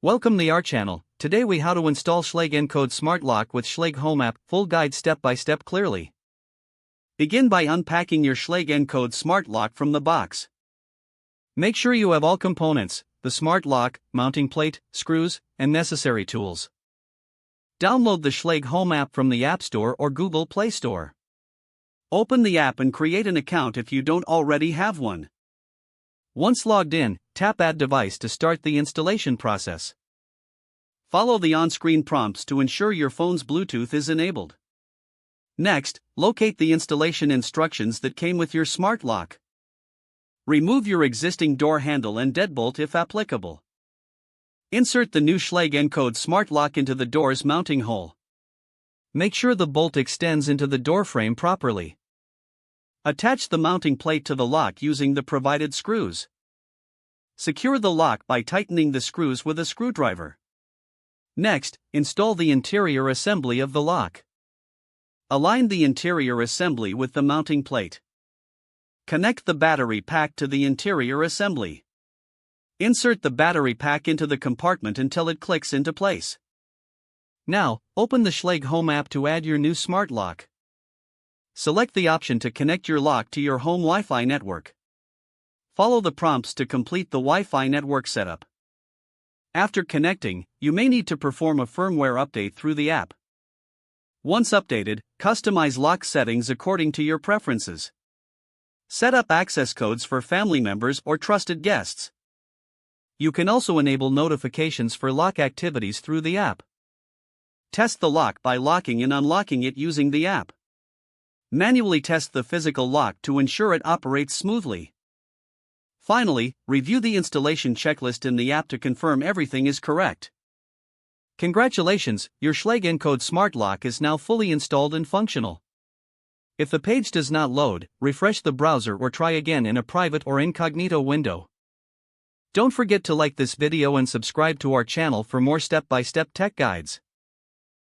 Welcome to our channel. Today we how to install Schlage Encode Smart Lock with Schlage Home app, full guide step by step clearly. Begin by unpacking your Schlage Encode Smart Lock from the box. Make sure you have all components, the smart lock, mounting plate, screws, and necessary tools. Download the Schlage Home app from the App Store or Google Play Store. Open the app and create an account if you don't already have one. Once logged in, tap Add Device to start the installation process. Follow the on-screen prompts to ensure your phone's Bluetooth is enabled. Next, locate the installation instructions that came with your smart lock. Remove your existing door handle and deadbolt if applicable. Insert the new Schlage Encode Smart Lock into the door's mounting hole. Make sure the bolt extends into the door frame properly. Attach the mounting plate to the lock using the provided screws. Secure the lock by tightening the screws with a screwdriver. Next, install the interior assembly of the lock. Align the interior assembly with the mounting plate. Connect the battery pack to the interior assembly. Insert the battery pack into the compartment until it clicks into place. Now, open the Schlage Home app to add your new smart lock. Select the option to connect your lock to your home Wi-Fi network. Follow the prompts to complete the Wi-Fi network setup. After connecting, you may need to perform a firmware update through the app. Once updated, customize lock settings according to your preferences. Set up access codes for family members or trusted guests. You can also enable notifications for lock activities through the app. Test the lock by locking and unlocking it using the app. Manually test the physical lock to ensure it operates smoothly. Finally, review the installation checklist in the app to confirm everything is correct. Congratulations, your Schlage Encode Smart Lock is now fully installed and functional. If the page does not load, refresh the browser or try again in a private or incognito window. Don't forget to like this video and subscribe to our channel for more step-by-step tech guides.